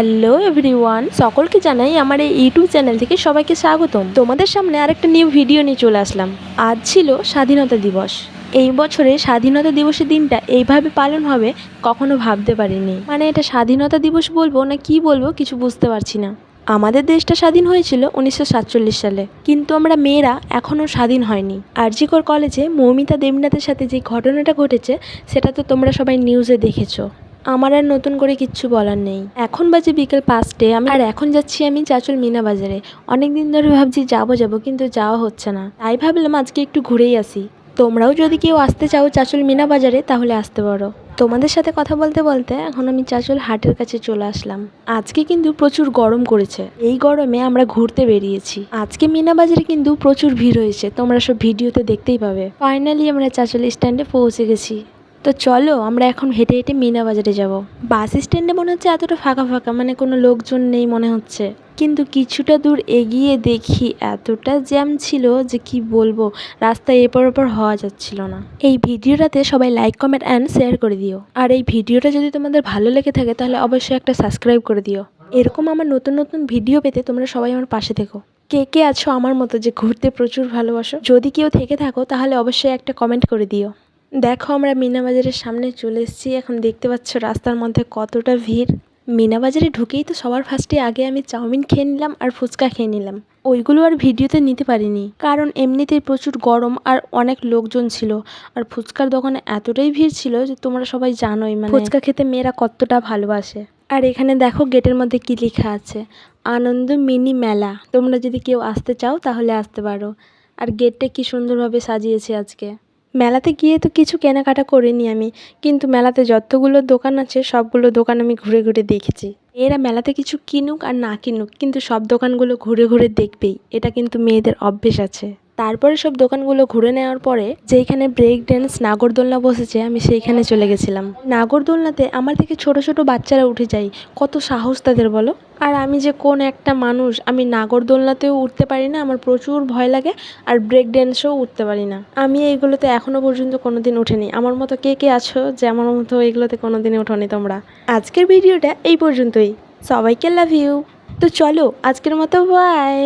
Hello everyone, সকলকে জানাই আমার এই ইউটিউব চ্যানেল থেকে সবাইকে স্বাগতম। তোমাদের সামনে আরেকটা নিউ ভিডিও নিয়ে চলে আসলাম। আজ ছিল স্বাধীনতা দিবস। এই বছরে স্বাধীনতা দিবসের দিনটা এইভাবে পালন হবে কখনো ভাবতে পারিনি। মানে এটা স্বাধীনতা দিবস বলবো না কি বলবো কিছু বুঝতে পারছি না। আমাদের দেশটা স্বাধীন হয়েছিল 1947 সালে, কিন্তু আমরা মেয়েরা এখনও স্বাধীন হয়নি। আরজি কর কলেজে মৌমিতা দেবনাথের সাথে যে ঘটনাটা ঘটেছে সেটা তো তোমরা সবাই নিউজে দেখেছো। আমার আর নতুন করে কিচ্ছু বলার নেই। এখন বাজে বিকেল 5টে, আর এখন যাচ্ছি আমি চাঁচল মিনা বাজারে। অনেক দিন ধরে ভাবছি যাবো কিন্তু যাওয়া হচ্ছে না, তাই ভাবলাম আজকে একটু ঘুরেই আসি। তোমরাও যদি কেউ আসতে চাও চাঁচল মিনা বাজারে তাহলে আসতে পারো। তোমাদের সাথে কথা বলতে বলতে এখন আমি চাঁচল হাটের কাছে চলে আসলাম। আজকে কিন্তু প্রচুর গরম করেছে, এই গরমে আমরা ঘুরতে বেরিয়েছি। আজকে মিনা বাজারে কিন্তু প্রচুর ভিড় হয়েছে, তোমরা সব ভিডিওতে দেখতেই পাবে। ফাইনালি আমরা চাঁচল স্ট্যান্ডে পৌঁছে গেছি। তো চলো আমরা এখন হেঁটে হেঁটে মিনা বাজারে যাব। বাস স্ট্যান্ডে মনে হচ্ছে এতটা ফাঁকা ফাঁকা, মানে কোনো লোকজন নেই মনে হচ্ছে, কিন্তু কিছুটা দূর এগিয়ে দেখি এতটা জ্যাম ছিল যে কি বলবো, রাস্তায় এপার ওপর হওয়া যাচ্ছিল না। এই ভিডিওটাতে সবাই লাইক কমেন্ট অ্যান্ড শেয়ার করে দিও। আর এই ভিডিওটা যদি তোমাদের ভালো লেগে থাকে তাহলে অবশ্যই একটা সাবস্ক্রাইব করে দিও। এরকম আমার নতুন নতুন ভিডিও পেতে তোমরা সবাই আমার পাশে থেকো। কে কে আছো আমার মতো যে ঘুরতে প্রচুর ভালোবাসো? যদি কেউ থেকে থাকো তাহলে অবশ্যই একটা কমেন্ট করে দিও। দেখো আমরা মিনা বাজারের সামনে চলে এসেছি। এখন দেখতে পাচ্ছ রাস্তার মধ্যে কতটা ভিড়। মিনা বাজারে ঢুকেই তো সবার ফার্স্টে আগে আমি চাউমিন খেয়ে নিলাম আর ফুচকা খেয়ে নিলাম। ওইগুলো আর ভিডিওতে নিতে পারিনি, কারণ এমনিতেই প্রচুর গরম আর অনেক লোকজন ছিল। আর ফুচকার দোকানে এতটাই ভিড় ছিল যে তোমরা সবাই জানোই, মানে ফুচকা খেতে মেয়েরা কতটা ভালোবাসে। আর এখানে দেখো গেটের মধ্যে কি লেখা আছে, আনন্দ মিনি মেলা। তোমরা যদি কেউ আসতে চাও তাহলে আসতে পারো। আর গেটটা কি সুন্দরভাবে সাজিয়েছে আজকে। মেলাতে গিয়ে তো কিছু কেনাকাটা করিনি আমি, কিন্তু মেলাতে যতগুলো দোকান আছে সবগুলো দোকান আমি ঘুরে ঘুরে দেখেছি। এরা মেলাতে কিছু কিনুক আর না কিনুক, কিন্তু সব দোকানগুলো ঘুরে ঘুরে দেখবেই, এটা কিন্তু মেয়েদের অভ্যেস আছে। তারপরে সব দোকানগুলো ঘুরে নেওয়ার পরে যেখানে ব্রেক ড্যান্স নাগরদোলনা বসেছে আমি সেইখানে চলে গেছিলাম। নাগরদোলনাতে আমার থেকে ছোট ছোট বাচ্চারা উঠে যায়, কত সাহস তাদের বলো। আর আমি যে কোন একটা মানুষ, আমি নাগরদোলনাতেও উঠতে পারি না, আমার প্রচুর ভয় লাগে। আর ব্রেক ড্যান্সেও উঠতে পারি না। আমি এইগুলোতে এখনও পর্যন্ত কোনোদিন উঠিনি। আমার মতো কে কে আছো যে আমার মতো এগুলোতে কোনোদিনই ওঠোনি তোমরা? আজকের ভিডিওটা এই পর্যন্তই। সবাইকে লাভ ইউ। তো চলো আজকের মতো বাই।